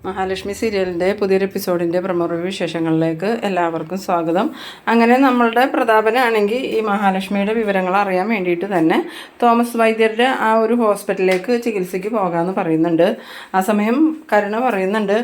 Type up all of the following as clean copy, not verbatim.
മഹാലക്ഷ്മി സീരിയലിൻ്റെ പുതിയൊരു എപ്പിസോഡിൻ്റെ promo review വിശേഷങ്ങളിലേക്ക് എല്ലാവർക്കും സ്വാഗതം. അങ്ങനെ നമ്മളുടെ പ്രതാപനാണെങ്കിൽ ഈ മഹാലക്ഷ്മിയുടെ വിവരങ്ങൾ അറിയാൻ വേണ്ടിയിട്ട് തന്നെ തോമസ് വൈദ്യരുടെ ആ ഒരു ഹോസ്പിറ്റലിലേക്ക് ചികിത്സയ്ക്ക് പോകാമെന്ന് പറയുന്നുണ്ട്. ആ സമയം കരുണ പറയുന്നുണ്ട്,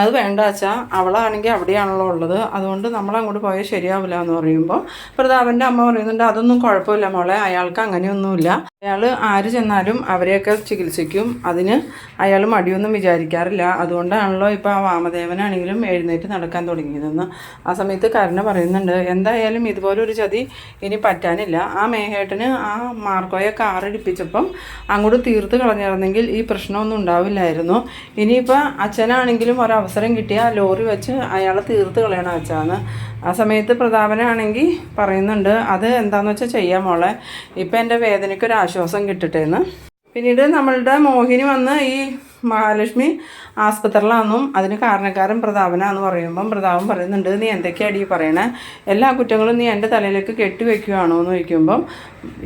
അത് വേണ്ട അച്ഛാ, അവളാണെങ്കിൽ അവിടെയാണല്ലോ ഉള്ളത്, അതുകൊണ്ട് നമ്മൾ അങ്ങോട്ട് പോയാൽ ശരിയാവില്ല എന്ന് പറയുമ്പോൾ പ്രതാപൻ്റെ അമ്മ പറയുന്നുണ്ട്, അതൊന്നും കുഴപ്പമില്ല മോളെ, അയാൾക്ക് അങ്ങനെയൊന്നുമില്ല, അയാൾ ആര് ചെന്നാലും അവരെയൊക്കെ ചികിത്സിക്കും, അതിന് അയാൾ മടിയൊന്നും വിചാരിക്കാറില്ല, അതുകൊണ്ടാണല്ലോ ഇപ്പോൾ ആ വാമദേവനാണെങ്കിലും എഴുന്നേറ്റ് നടക്കാൻ തുടങ്ങിയതെന്ന്. ആ സമയത്ത് കരുണ പറയുന്നുണ്ട്, എന്തായാലും ഇതുപോലൊരു ചതി ഇനി പറ്റാനില്ല, ആ മേഹേട്ടന് ആ മാർക്കോയെ കാറിടിപ്പിച്ചപ്പം അങ്ങോട്ട് തീർത്ത് കളഞ്ഞിരുന്നെങ്കിൽ ഈ പ്രശ്നമൊന്നും ഉണ്ടാവില്ലായിരുന്നു. ഇനിയിപ്പോൾ അച്ഛനാണെങ്കിലും ഒരവസരം കിട്ടിയാൽ ലോറി വെച്ച് അയാളെ തീർത്ത് കളയണം അച്ഛാന്ന്. ആ സമയത്ത് പ്രതാപനാണെങ്കിൽ പറയുന്നുണ്ട്, അത് എന്താണെന്ന് വെച്ചാൽ ചെയ്യാം മോളെ, ഇപ്പം എൻ്റെ വേദനയ്ക്കൊരാശ്വാസം കിട്ടട്ടെ എന്ന്. പിന്നീട് നമ്മളുടെ മോഹിനി വന്ന് ഈ മഹാലക്ഷ്മി ആസ്പത്രിയിലാണെന്നും അതിന് കാരണക്കാരൻ പ്രതാപനാന്ന് പറയുമ്പം പ്രതാപൻ പറയുന്നുണ്ട്, നീ എന്തൊക്കെയാണ് ഈ പറയണേ, എല്ലാ കുറ്റങ്ങളും നീ എൻ്റെ തലയിലേക്ക് കെട്ടിവെക്കുകയാണോ എന്ന് ചോദിക്കുമ്പം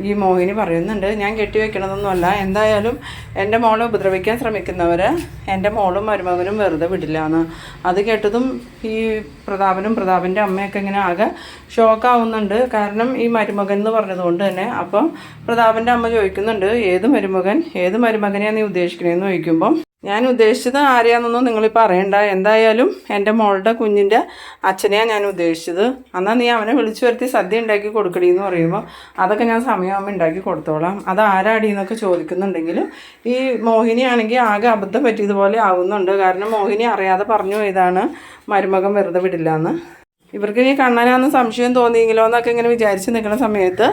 ഈ മോഹിനി പറയുന്നുണ്ട്, ഞാൻ കെട്ടിവെക്കണതൊന്നുമല്ല, എന്തായാലും എൻ്റെ മോളെ ഉപദ്രവിക്കാൻ ശ്രമിക്കുന്നവരെ എൻ്റെ മോളും മരുമകനും വെറുതെ വിടില്ല എന്ന്. അത് കേട്ടതും ഈ പ്രതാപൻ്റെ അമ്മയൊക്കെ ഇങ്ങനെ ആകെ ഷോക്കാവുന്നുണ്ട്. കാരണം ഈ മരുമകൻ എന്ന് പറഞ്ഞതുകൊണ്ട് തന്നെ. അപ്പം പ്രതാപൻ്റെ അമ്മ ചോദിക്കുന്നുണ്ട്, ഏത് മരുമകനെയാണ് നീ ഉദ്ദേശിക്കണേന്ന് ചോദിക്കുമ്പം ഞാൻ ഉദ്ദേശിച്ചത് ആരെയാണെന്നൊന്നും നിങ്ങളിപ്പോൾ അറിയണ്ട, എന്തായാലും എൻ്റെ മോളുടെ കുഞ്ഞിൻ്റെ അച്ഛനെയാണ് ഞാൻ ഉദ്ദേശിച്ചത്, എന്നാൽ നീ അവനെ വിളിച്ചു വരുത്തി സദ്യ ഉണ്ടാക്കി കൊടുക്കണീന്ന് പറയുമ്പോൾ അതൊക്കെ ഞാൻ സമയമാകുമ്പോൾ ഉണ്ടാക്കി കൊടുത്തോളാം, അത് ആരാടീന്നൊക്കെ ചോദിക്കുന്നുണ്ടെങ്കിലും ഈ മോഹിനിയാണെങ്കിൽ ആകെ അബദ്ധം പറ്റിയതുപോലെ ആവുന്നുണ്ട്. കാരണം മോഹിനി അറിയാതെ പറഞ്ഞു പോയതാണ് മരുമകൻ വെറുതെ വിടില്ല എന്ന്. ഇവർക്ക് ഇനി കണ്ണനാന്ന് സംശയം തോന്നിയെങ്കിലോ എന്നൊക്കെ ഇങ്ങനെ വിചാരിച്ച് നിൽക്കുന്ന സമയത്ത്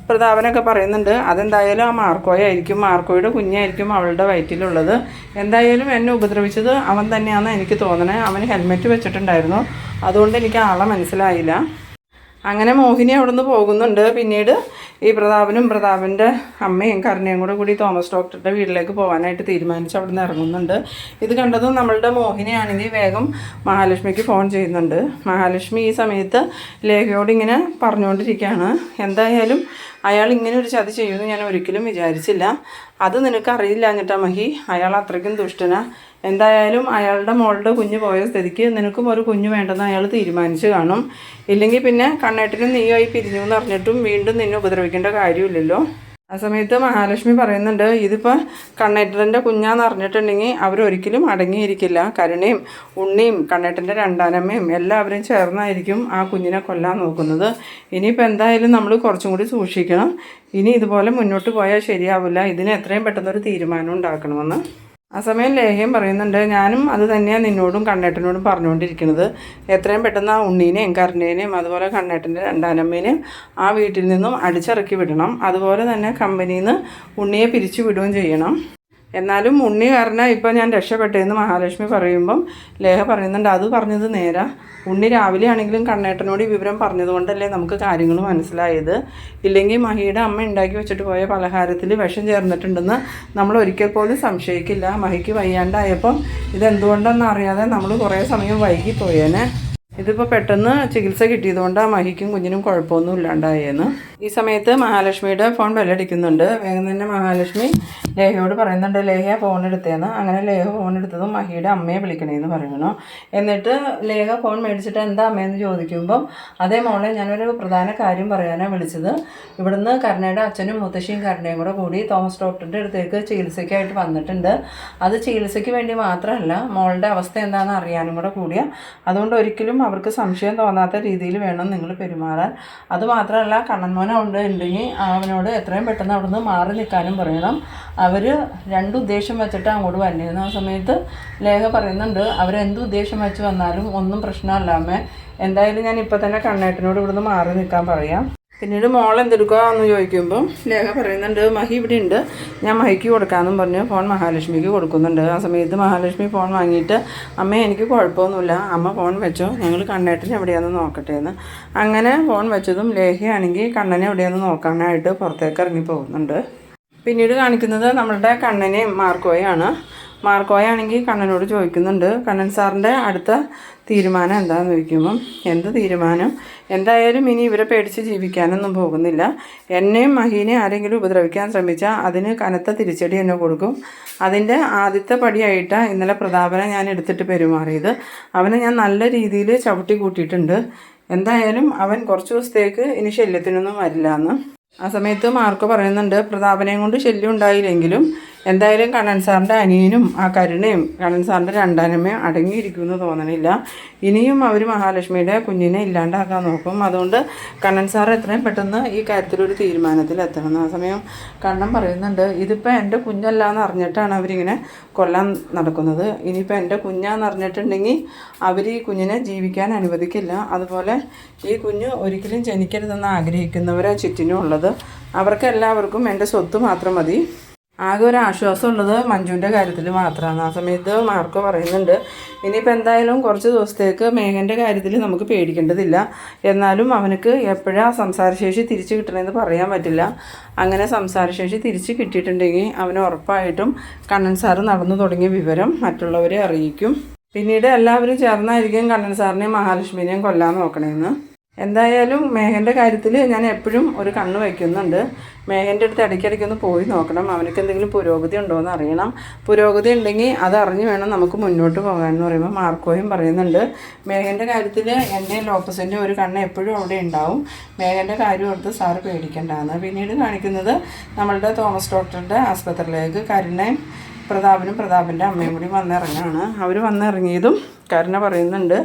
പ്രതാപനൊക്കെ പറയുന്നുണ്ട്, അതെന്തായാലും ആ മാർക്കോയുടെ കുഞ്ഞായിരിക്കും അവളുടെ വയറ്റിലുള്ളത്, എന്തായാലും എന്നെ ഉപദ്രവിച്ചത് അവൻ തന്നെയാണെന്ന് എനിക്ക് തോന്നണേ, അവൻ ഹെൽമെറ്റ് വെച്ചിട്ടുണ്ടായിരുന്നു, അതുകൊണ്ട് എനിക്ക് ആളെ മനസ്സിലായില്ല. അങ്ങനെ മോഹിനി അവിടെ നിന്ന് പോകുന്നുണ്ട്. പിന്നീട് ഈ പ്രതാപൻ്റെ അമ്മയും കരുണയും കൂടി തോമസ് ഡോക്ടറുടെ വീട്ടിലേക്ക് പോകാനായിട്ട് തീരുമാനിച്ച് അവിടെ നിന്ന് ഇറങ്ങുന്നുണ്ട്. ഇത് കണ്ടതും നമ്മളുടെ മോഹിനിയാണെങ്കിൽ വേഗം മഹാലക്ഷ്മിക്ക് ഫോൺ ചെയ്യുന്നുണ്ട്. മഹാലക്ഷ്മി ഈ സമയത്ത് ലേഖയോട് ഇങ്ങനെ പറഞ്ഞുകൊണ്ടിരിക്കുകയാണ്, എന്തായാലും അയാൾ ഇങ്ങനെ ഒരു ചതി ചെയ്യുമെന്ന് ഞാൻ ഒരിക്കലും വിചാരിച്ചില്ല, അത് നിനക്കറിയില്ല എന്നിട്ടാ മഹി, അയാൾ അത്രയ്ക്കും ദുഷ്ടനാ, എന്തായാലും അയാളുടെ മോളുടെ കുഞ്ഞ് പോയ സ്ഥിതിക്ക് നിനക്കും ഒരു കുഞ്ഞ് വേണ്ടെന്ന് അയാൾ തീരുമാനിച്ച് കാണും, ഇല്ലെങ്കിൽ പിന്നെ കണ്ണേട്ടനും നീയുമായി പിരിഞ്ഞു എന്ന് അറിഞ്ഞിട്ടും വീണ്ടും നിന്നെ ഉപദ്രവിക്കേണ്ട കാര്യമില്ലല്ലോ. ആ സമയത്ത് മഹാലക്ഷ്മി പറയുന്നുണ്ട്, ഇതിപ്പോൾ കണ്ണേട്ടൻ്റെ കുഞ്ഞാന്ന് അറിഞ്ഞിട്ടുണ്ടെങ്കിൽ അവരൊരിക്കലും അടങ്ങിയിരിക്കില്ല, കരുണയും ഉണ്ണിയും കണ്ണേട്ടൻ്റെ രണ്ടാനമ്മയും എല്ലാവരും ചേർന്നായിരിക്കും ആ കുഞ്ഞിനെ കൊല്ലാൻ നോക്കുന്നത്, ഇനിയിപ്പോൾ എന്തായാലും നമ്മൾ കുറച്ചും കൂടി സൂക്ഷിക്കണം, ഇനി ഇതുപോലെ മുന്നോട്ട് പോയാൽ ശരിയാവില്ല, ഇതിന് എത്രയും പെട്ടെന്നൊരു തീരുമാനം ഉണ്ടാക്കണമെന്ന്. ആ സമയം ലേഹ്യം പറയുന്നുണ്ട്, ഞാനും അത് തന്നെയാണ് നിന്നോടും കണ്ണേട്ടനോടും പറഞ്ഞുകൊണ്ടിരിക്കുന്നത്, എത്രയും പെട്ടെന്ന് ആ ഉണ്ണീനെയും കരുണേനെയും അതുപോലെ കണ്ണേട്ടൻ്റെ രണ്ടാനമ്മേനെയും ആ വീട്ടിൽ നിന്നും അടിച്ചിറക്കി വിടണം, അതുപോലെ തന്നെ കമ്പനിയിൽ നിന്ന് ഉണ്ണിയെ പിരിച്ചു വിടുകയും ചെയ്യണം. എന്നാലും ഉണ്ണി കാരണം ഇപ്പം ഞാൻ രക്ഷപ്പെട്ടതെന്ന് മഹാലക്ഷ്മി പറയുമ്പം ലേഖ പറയുന്നുണ്ട്, അത് പറഞ്ഞത് നേരാ, ഉണ്ണി രാവിലെ ആണെങ്കിലും കണ്ണേട്ടനോട് ഈ വിവരം പറഞ്ഞതുകൊണ്ടല്ലേ നമുക്ക് കാര്യങ്ങൾ മനസ്സിലായത്, ഇല്ലെങ്കിൽ മഹിയുടെ അമ്മ ഉണ്ടാക്കി വെച്ചിട്ട് പോയ പലഹാരത്തിൽ വിഷം ചേർന്നിട്ടുണ്ടെന്ന് നമ്മൾ ഒരിക്കൽ പോലും സംശയിക്കില്ല. മഹിക്ക് വയ്യാണ്ടായപ്പം ഇതെന്തുകൊണ്ടെന്ന് അറിയാതെ നമ്മൾ കുറേ സമയം വൈകിപ്പോയേനെ, ഇതിപ്പോൾ പെട്ടെന്ന് ചികിത്സ കിട്ടിയതുകൊണ്ട് ആ മഹിക്കും കുഞ്ഞിനും കുഴപ്പമൊന്നും ഇല്ലാണ്ടായെന്ന്. ഈ സമയത്ത് മഹാലക്ഷ്മിയുടെ ഫോൺ ബെല്ലടിക്കുന്നുണ്ട്. വേഗം തന്നെ മഹാലക്ഷ്മി ലേഹയോട് പറയുന്നുണ്ട്, ലേഹ ഫോൺ എടുത്തേന്ന്. അങ്ങനെ ലേഹ ഫോൺ എടുത്തതും മഹിയുടെ അമ്മയെ വിളിക്കണേന്ന് പറയണു. എന്നിട്ട് ലേഹ ഫോൺ മേടിച്ചിട്ട് എന്താ അമ്മയെന്ന് ചോദിക്കുമ്പം, അതേ മോളെ, ഞാനൊരു പ്രധാന കാര്യം പറയാനാണ് വിളിച്ചത്, ഇവിടുന്ന് കരുണയുടെ അച്ഛനും മുത്തശ്ശിയും കരുണയും കൂടി തോമസ് ഡോക്ടറുടെ അടുത്തേക്ക് ചികിത്സയ്ക്കായിട്ട് വന്നിട്ടുണ്ട്, അത് ചികിത്സയ്ക്ക് വേണ്ടി മാത്രമല്ല മോളുടെ അവസ്ഥ എന്താണെന്ന് അറിയാനും കൂടിയാ, അതുകൊണ്ട് ഒരിക്കലും അവർക്ക് സംശയം തോന്നാത്ത രീതിയിൽ വേണം നിങ്ങൾ പെരുമാറാൻ, അതുമാത്രമല്ല കണ്ണൻമോനെ ഉണ്ടെങ്കിൽ അവനോട് എത്രയും പെട്ടെന്ന് അവിടുന്ന് മാറി നിൽക്കാനും പറയണം, അവർ രണ്ടുദ്ദേശം വെച്ചിട്ട് അങ്ങോട്ട് വന്നിരുന്നു. ആ സമയത്ത് ലേഖ പറയുന്നുണ്ട്, അവരെന്ത് ഉദ്ദേശം വെച്ച് വന്നാലും ഒന്നും പ്രശ്നമല്ല അമ്മേ, എന്തായാലും ഞാൻ ഇപ്പം തന്നെ കണ്ണേട്ടനോട് ഇവിടുന്ന് മാറി നിൽക്കാൻ പറയാം. പിന്നീട് മോൾ എന്തെടുക്കുക എന്ന് ചോദിക്കുമ്പം ലേഖ പറയുന്നുണ്ട്, മഹി ഇവിടെ ഉണ്ട്, ഞാൻ മഹിക്ക് കൊടുക്കാമെന്നും പറഞ്ഞ് ഫോൺ മഹാലക്ഷ്മിക്ക് കൊടുക്കുന്നുണ്ട്. ആ സമയത്ത് മഹാലക്ഷ്മി ഫോൺ വാങ്ങിയിട്ട്, അമ്മ എനിക്ക് കുഴപ്പമൊന്നുമില്ല, അമ്മ ഫോൺ വെച്ചോ, ഞങ്ങൾ കണ്ണേട്ടൻ എവിടെയാണെന്ന് നോക്കട്ടെ എന്ന്. അങ്ങനെ ഫോൺ വെച്ചതും ലേഖയാണെങ്കിൽ കണ്ണനെ എവിടെയാണെന്ന് നോക്കാനായിട്ട് പുറത്തേക്ക് ഇറങ്ങി പോകുന്നുണ്ട്. പിന്നീട് കാണിക്കുന്നത് നമ്മളുടെ കണ്ണനെയും മാർക്കോയാണ്. മാർക്കോയാണെങ്കിൽ കണ്ണനോട് ചോദിക്കുന്നുണ്ട്, കണ്ണൻ സാറിൻ്റെ അടുത്ത തീരുമാനം എന്താണെന്ന് ചോദിക്കുമ്പം എന്ത് തീരുമാനം, എന്തായാലും ഇനി ഇവരെ പേടിച്ച് ജീവിക്കാനൊന്നും പോകുന്നില്ല. എന്നെയും മഹീനെ ആരെങ്കിലും ഉപദ്രവിക്കാൻ ശ്രമിച്ചാൽ അതിന് കനത്ത തിരിച്ചടി എന്നെ കൊടുക്കും. അതിൻ്റെ ആദ്യത്തെ പടിയായിട്ടാണ് ഇന്നലെ പ്രതാപനെ ഞാൻ എടുത്തിട്ട് പെരുമാറിയത്. അവനെ ഞാൻ നല്ല രീതിയിൽ ചവിട്ടി കൂട്ടിയിട്ടുണ്ട്. എന്തായാലും അവൻ കുറച്ച് ദിവസത്തേക്ക് ഇനി ശല്യത്തിനൊന്നും വരില്ല എന്ന്. ആ സമയത്ത് മാർക്കോ പറയുന്നുണ്ട്, പ്രതാപനെയും കൊണ്ട് ശല്യം ഉണ്ടായില്ലെങ്കിലും എന്തായാലും കണ്ണൻ സാറിൻ്റെ അനിയനും ആ കരുണയും കണ്ണൻ സാറിൻ്റെ രണ്ടാനമ്മയും അടങ്ങിയിരിക്കുമെന്ന് തോന്നണില്ല. ഇനിയും അവർ മഹാലക്ഷ്മിയുടെ കുഞ്ഞിനെ ഇല്ലാണ്ടാക്കാൻ നോക്കും. അതുകൊണ്ട് കണ്ണൻ സാർ എത്രയും പെട്ടെന്ന് ഈ കാര്യത്തിലൊരു തീരുമാനത്തിലെത്തണം. ആ സമയം കണ്ണൻ പറയുന്നുണ്ട്, ഇതിപ്പോൾ എൻ്റെ കുഞ്ഞല്ല എന്ന് അറിഞ്ഞിട്ടാണ് അവരിങ്ങനെ കൊല്ലാൻ നടക്കുന്നത്. ഇനിയിപ്പോൾ എൻ്റെ കുഞ്ഞാന്ന് അറിഞ്ഞിട്ടുണ്ടെങ്കിൽ അവർ ഈ കുഞ്ഞിനെ ജീവിക്കാൻ അനുവദിക്കില്ല. അതുപോലെ ഈ കുഞ്ഞ് ഒരിക്കലും ജനിക്കരുതെന്ന് ആഗ്രഹിക്കുന്നവരാ ചുറ്റിനും ഉള്ളത്. അവർക്കെല്ലാവർക്കും എൻ്റെ സ്വത്ത് മാത്രം മതി. ആകെ ഒരു ആശ്വാസമുള്ളത് മഞ്ജുവിൻ്റെ കാര്യത്തിൽ മാത്രമാണ്. ആ സമയത്ത് മാർക്കോ പറയുന്നുണ്ട്, ഇനിയിപ്പോൾ എന്തായാലും കുറച്ച് ദിവസത്തേക്ക് മേഘൻ്റെ കാര്യത്തിൽ നമുക്ക് പേടിക്കേണ്ടതില്ല. എന്നാലും അവനക്ക് എപ്പോഴാണ് സംസാരശേഷി തിരിച്ച് കിട്ടണമെന്ന് പറയാൻ പറ്റില്ല. അങ്ങനെ സംസാരശേഷി തിരിച്ച് കിട്ടിയിട്ടുണ്ടെങ്കിൽ അവന് ഉറപ്പായിട്ടും കണ്ണൻ സാറ് നടന്നു തുടങ്ങിയ വിവരം മറ്റുള്ളവരെ അറിയിക്കും. പിന്നീട് എല്ലാവരും ചേർന്നായിരിക്കും കണ്ണൻ സാറിനെയും മഹാലക്ഷ്മിനെയും കൊല്ലാൻ നോക്കണമെന്ന്. എന്തായാലും മേഘൻ്റെ കാര്യത്തിൽ ഞാൻ എപ്പോഴും ഒരു കണ്ണ് വയ്ക്കുന്നുണ്ട്. മേഘൻ്റെ അടുത്ത് ഇടയ്ക്കിടയ്ക്കൊന്ന് പോയി നോക്കണം, അവനക്ക് എന്തെങ്കിലും പുരോഗതി ഉണ്ടോ എന്ന് അറിയണം. പുരോഗതി ഉണ്ടെങ്കിൽ അതറിഞ്ഞ് വേണം നമുക്ക് മുന്നോട്ട് പോകാമെന്ന് പറയുമ്പോൾ മാർക്കോയും പറയുന്നുണ്ട്, മേഘൻ്റെ കാര്യത്തിൽ എൻ്റെ ലോപ്പസിൻ്റെ ഒരു കണ്ണ് എപ്പോഴും അവിടെ ഉണ്ടാവും. മേഘൻ്റെ കാര്യം ഓർത്ത് സാറ് പേടിക്കേണ്ടതാണ്. പിന്നീട് കാണിക്കുന്നത് നമ്മളുടെ തോമസ് ഡോക്ടറുടെ ആസ്പത്രിയിലേക്ക് കരുണയും പ്രതാപൻ്റെ അമ്മയും കൂടി വന്നിറങ്ങാണ്. അവർ വന്നിറങ്ങിയതും കരുണ പറയുന്നുണ്ട്,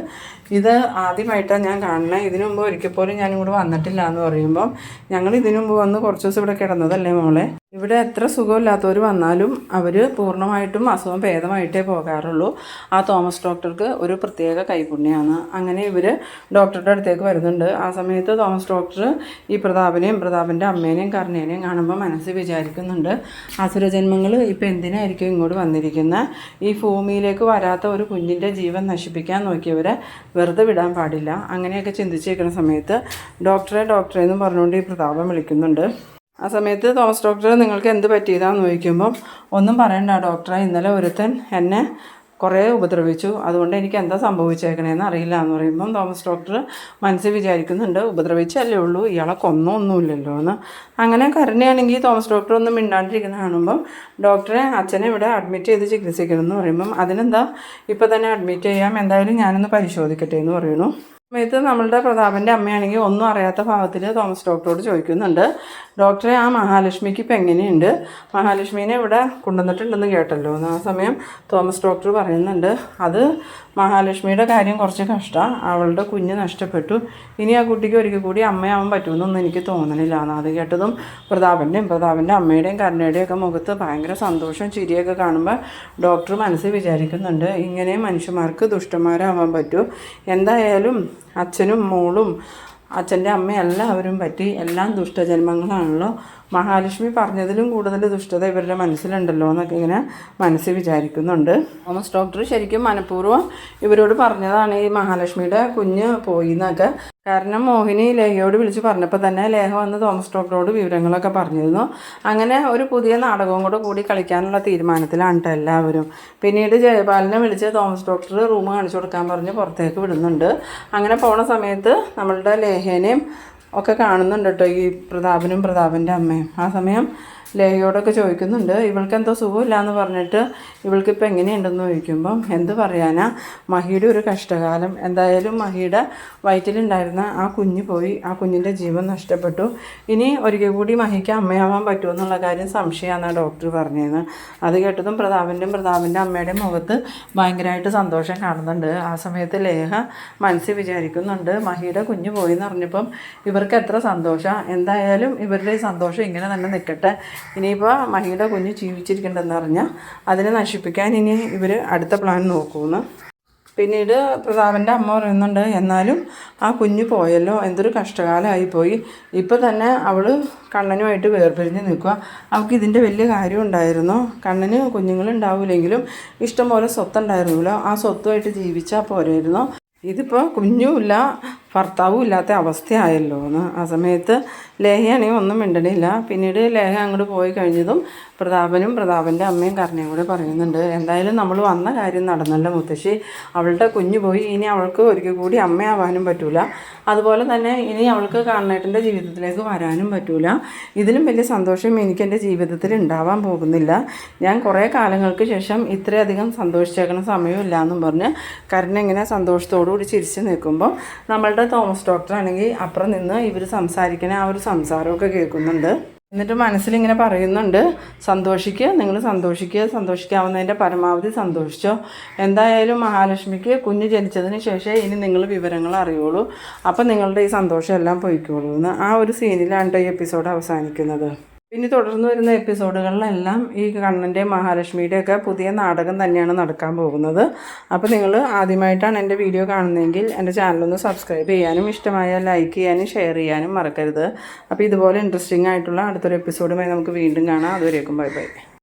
ഇത് ആദ്യമായിട്ടാണ് ഞാൻ കാണുന്നത്. ഇതിനു മുമ്പ് ഒരിക്കൽ പോലും ഞാനിവിടെ വന്നിട്ടില്ല എന്ന് പറയുമ്പം, ഞങ്ങൾ ഇതിനു മുമ്പ് വന്ന് കുറച്ച് ദിവസം ഇവിടെ കിടന്നതല്ലേ മോളെ, ഇവിടെ എത്ര സുഖമില്ലാത്തവർ വന്നാലും അവർ പൂർണ്ണമായിട്ടും അസുഖം ഭേദമായിട്ടേ പോകാറുള്ളൂ. ആ തോമസ് ഡോക്ടർക്ക് ഒരു പ്രത്യേക കൈപുണ്യമാണ്. അങ്ങനെ ഇവർ ഡോക്ടറുടെ അടുത്തേക്ക് വരുന്നുണ്ട്. ആ സമയത്ത് തോമസ് ഡോക്ടർ ഈ പ്രതാപൻ്റെ അമ്മേനെയും കരുണേനെയും കാണുമ്പോൾ മനസ്സിൽ വിചാരിക്കുന്നുണ്ട്, അസുരജന്മങ്ങൾ ഇപ്പോൾ എന്തിനായിരിക്കും ഇങ്ങോട്ട് വന്നിരിക്കുന്നത്? ഈ ഭൂമിയിലേക്ക് വരാത്ത ഒരു കുഞ്ഞിൻ്റെ ജീവൻ നശിപ്പിക്കാൻ നോക്കിയവരെ വെറുതെ വിടാൻ പാടില്ല. അങ്ങനെയൊക്കെ ചിന്തിച്ചിരിക്കുന്ന സമയത്ത് ഡോക്ടറെ എന്ന് പറഞ്ഞുകൊണ്ട് ഈ പ്രതാപം വിളിക്കുന്നുണ്ട്. ആ സമയത്ത് തോമസ് ഡോക്ടർ നിങ്ങൾക്ക് എന്ത് പറ്റിയതാണെന്ന് ചോദിക്കുമ്പം, ഒന്നും പറയണ്ട ഡോക്ടറെ, ഇന്നലെ ഒരുത്തൻ എന്നെ കുറേ ഉപദ്രവിച്ചു, അതുകൊണ്ട് എനിക്ക് എന്താ സംഭവിച്ചേക്കണേന്ന് അറിയില്ല എന്ന് പറയുമ്പം തോമസ് ഡോക്ടർ മനസ്സിൽ വിചാരിക്കുന്നുണ്ട്, ഉപദ്രവിച്ചല്ലേ ഉള്ളൂ, ഇയാളെ കൊന്നൊന്നുമില്ലല്ലോ എന്ന്. അങ്ങനെ കരുണയാണെങ്കിൽ തോമസ് ഡോക്ടർ ഒന്നും മിണ്ടാണ്ടിരിക്കുന്ന കാണുമ്പം ഡോക്ടറെ അച്ഛനെ ഇവിടെ അഡ്മിറ്റ് ചെയ്ത് ചികിത്സിക്കണം എന്ന് പറയുമ്പം, അതിനെന്താ ഇപ്പോൾ തന്നെ അഡ്മിറ്റ് ചെയ്യാം, എന്തായാലും ഞാനൊന്ന് പരിശോധിക്കട്ടെ എന്ന് പറയുന്നു. സമയത്ത് നമ്മളുടെ പ്രതാപൻ്റെ അമ്മയാണെങ്കിൽ ഒന്നും അറിയാത്ത ഭാവത്തിൽ തോമസ് ഡോക്ടറോട് ചോദിക്കുന്നുണ്ട്, ഡോക്ടറെ ആ മഹാലക്ഷ്മിക്ക് ഇപ്പം എങ്ങനെയുണ്ട്? മഹാലക്ഷ്മീനെ ഇവിടെ കൊണ്ടുവന്നിട്ടുണ്ടെന്ന് കേട്ടല്ലോ എന്ന്. ആ സമയം തോമസ് ഡോക്ടർ പറയുന്നുണ്ട്, അത് മഹാലക്ഷ്മിയുടെ കാര്യം കുറച്ച് കഷ്ടമാണ്, അവളുടെ കുഞ്ഞ് നഷ്ടപ്പെട്ടു, ഇനി ആ കുട്ടിക്ക് ഒരിക്കൽ കൂടി അമ്മയാവാൻ പറ്റുമെന്നൊന്നും എനിക്ക് തോന്നണില്ല എന്ന്. അത് കേട്ടതും പ്രതാപൻ്റെ അമ്മയുടെയും കരുണയുടെയും ഒക്കെ മുഖത്ത് ഭയങ്കര സന്തോഷം ചിരിയൊക്കെ കാണുമ്പോൾ ഡോക്ടർ മനസ്സിൽ വിചാരിക്കുന്നുണ്ട്, ഇങ്ങനെ മനുഷ്യന്മാർക്ക് ദുഷ്ടന്മാരാവാൻ പറ്റൂ. എന്തായാലും അച്ഛനും മോളും അച്ഛൻ്റെ അമ്മയും എല്ലാവരും പറ്റി എല്ലാം ദുഷ്ടജന്മങ്ങളാണല്ലോ. മഹാലക്ഷ്മി പറഞ്ഞതിലും കൂടുതൽ ദുഷ്ടത ഇവരുടെ മനസ്സിലുണ്ടല്ലോ എന്നൊക്കെ ഇങ്ങനെ മനസ്സിൽ വിചാരിക്കുന്നുണ്ട്. തോമസ് ഡോക്ടർ ശരിക്കും മനഃപൂർവ്വം ഇവരോട് പറഞ്ഞതാണ് ഈ മഹാലക്ഷ്മിയുടെ കുഞ്ഞ് പോയി എന്നൊക്കെ. കാരണം മോഹിനി ലേഖയോട് വിളിച്ച് പറഞ്ഞപ്പോൾ തന്നെ ലേഖ വന്ന് തോമസ് ഡോക്ടറോട് വിവരങ്ങളൊക്കെ പറഞ്ഞിരുന്നു. അങ്ങനെ ഒരു പുതിയ നാടകവും കൂടി കളിക്കാനുള്ള തീരുമാനത്തിലാണ് കേട്ടോ എല്ലാവരും. പിന്നീട് ജയപാലിനെ വിളിച്ച് തോമസ് ഡോക്ടർ റൂം കാണിച്ചു കൊടുക്കാൻ പറഞ്ഞ് പുറത്തേക്ക് വിടുന്നുണ്ട്. അങ്ങനെ പോണ സമയത്ത് നമ്മളുടെ ലേഖേനെയും ഒക്കെ കാണുന്നുണ്ട് കേട്ടോ ഈ പ്രതാപൻ്റെ അമ്മയും. ആ സമയം ലേഖയോടൊക്കെ ചോദിക്കുന്നുണ്ട്, ഇവൾക്ക് എന്തോ സുഖമില്ല എന്ന് പറഞ്ഞിട്ട് ഇവൾക്കിപ്പോൾ എങ്ങനെയുണ്ടെന്ന് ചോദിക്കുമ്പം, എന്ത് പറയാനാ, മഹിയുടെ ഒരു കഷ്ടകാലം. എന്തായാലും മഹിയുടെ വയറ്റിലുണ്ടായിരുന്ന ആ കുഞ്ഞ് പോയി, ആ കുഞ്ഞിൻ്റെ ജീവൻ നഷ്ടപ്പെട്ടു. ഇനി ഒരിക്കൽ കൂടി മഹിക്ക് അമ്മയാവാൻ പറ്റുമെന്നുള്ള കാര്യം സംശയമാണ് ഡോക്ടർ പറഞ്ഞതെന്ന്. അത് കേട്ടതും പ്രതാപൻ്റെ അമ്മയുടെയും മുഖത്ത് ഭയങ്കരമായിട്ട് സന്തോഷം കാണുന്നുണ്ട്. ആ സമയത്ത് ലേഖ മനസ്സിൽ വിചാരിക്കുന്നുണ്ട്, മഹിയുടെ കുഞ്ഞ് പോയി എന്ന് പറഞ്ഞപ്പം ഇവർക്ക് എത്ര സന്തോഷമാണ്. എന്തായാലും ഇവരുടെ ഈ സന്തോഷം ഇങ്ങനെ തന്നെ നിൽക്കട്ടെ. ഇനിയിപ്പോൾ മഹിയുടെ കുഞ്ഞ് ജീവിച്ചിരിക്കണ്ടെന്ന് പറഞ്ഞാൽ അതിനെ നശിപ്പിക്കാൻ ഇനി ഇവർ അടുത്ത പ്ലാൻ നോക്കുമെന്ന്. പിന്നീട് പ്രതാപൻ്റെ അമ്മ പറയുന്നുണ്ട്, എന്നാലും ആ കുഞ്ഞ് പോയല്ലോ, എന്തൊരു കഷ്ടകാലമായിപ്പോയി. ഇപ്പോൾ തന്നെ അവൾ കണ്ണനുമായിട്ട് വേർപിരിഞ്ഞ് നിൽക്കുക. അവൾക്ക് ഇതിൻ്റെ വലിയ കാര്യം ഉണ്ടായിരുന്നു. കണ്ണന് കുഞ്ഞുങ്ങളുണ്ടാവില്ലെങ്കിലും ഇഷ്ടംപോലെ സ്വത്തുണ്ടായിരുന്നല്ലോ, ആ സ്വത്തുമായിട്ട് ജീവിച്ചാൽ പോരായിരുന്നോ? ഇതിപ്പോൾ കുഞ്ഞുമില്ല ഭർത്താവും ഇല്ലാത്ത അവസ്ഥയായല്ലോ എന്ന്. ആ സമയത്ത് ലേഹയാണെങ്കിൽ ഒന്നും മിണ്ടണില്ല. പിന്നീട് ലേഹ അങ്ങോട്ട് പോയി കഴിഞ്ഞതും പ്രതാപനും പ്രതാപൻ്റെ അമ്മയും കരുണയും കൂടെ പറയുന്നുണ്ട്, എന്തായാലും നമ്മൾ വന്ന കാര്യം നടന്നല്ലോ മുത്തശ്ശി, അവളുടെ കുഞ്ഞ് പോയി, ഇനി അവൾക്ക് ഒരിക്കൽ കൂടി അമ്മയാവാനും പറ്റൂല, അതുപോലെ തന്നെ ഇനി അവൾക്ക് കണ്ണേട്ടൻ്റെ ജീവിതത്തിലേക്ക് വരാനും പറ്റൂല. ഇതിലും വലിയ സന്തോഷം എനിക്ക് എൻ്റെ ജീവിതത്തിൽ ഉണ്ടാവാൻ പോകുന്നില്ല. ഞാൻ കുറേ കാലങ്ങൾക്ക് ശേഷം ഇത്രയധികം സന്തോഷിച്ചേക്കണ സമയമില്ല എന്നും പറഞ്ഞ് കരുണ ഇങ്ങനെ സന്തോഷത്തോടു കൂടി ചിരിച്ച് നിൽക്കുമ്പോൾ നമ്മളുടെ തോമസ് ഡോക്ടറാണെങ്കിൽ അപ്പുറം നിന്ന് ഇവർ സംസാരിക്കണ ആ ഒരു സംസാരമൊക്കെ കേൾക്കുന്നുണ്ട്. എന്നിട്ട് മനസ്സിലിങ്ങനെ പറയുന്നുണ്ട്, സന്തോഷിക്കുക, നിങ്ങൾ സന്തോഷിക്കുക, സന്തോഷിക്കാവുന്നതിൻ്റെ പരമാവധി സന്തോഷിച്ചോ, എന്തായാലും മഹാലക്ഷ്മിക്ക് കുഞ്ഞ് ജനിച്ചതിന് ശേഷം ഇനി നിങ്ങൾ വിവരങ്ങൾ അറിയുള്ളൂ, അപ്പം നിങ്ങളുടെ ഈ സന്തോഷം എല്ലാം പോയിക്കോളൂ എന്ന് ആ ഒരു സീനിലാണ് ഈ എപ്പിസോഡ് അവസാനിക്കുന്നത്. പിന്നെ തുടർന്ന് വരുന്ന എപ്പിസോഡുകളിലെല്ലാം ഈ കണ്ണൻ്റെയും മഹാലക്ഷ്മിയുടെയൊക്കെ പുതിയ നാടകം തന്നെയാണ് നടക്കാൻ പോകുന്നത്. അപ്പോൾ നിങ്ങൾ ആദ്യമായിട്ടാണ് എൻ്റെ വീഡിയോ കാണുന്നതെങ്കിൽ എൻ്റെ ചാനലൊന്ന് സബ്സ്ക്രൈബ് ചെയ്യാനും ഇഷ്ടമായാൽ ലൈക്ക് ചെയ്യാനും ഷെയർ ചെയ്യാനും മറക്കരുത്. അപ്പോൾ ഇതുപോലെ ഇൻട്രസ്റ്റിംഗ് ആയിട്ടുള്ള അടുത്തൊരു എപ്പിസോഡുമായി നമുക്ക് വീണ്ടും കാണാം. അതുവരേക്കും ബൈ ബൈ.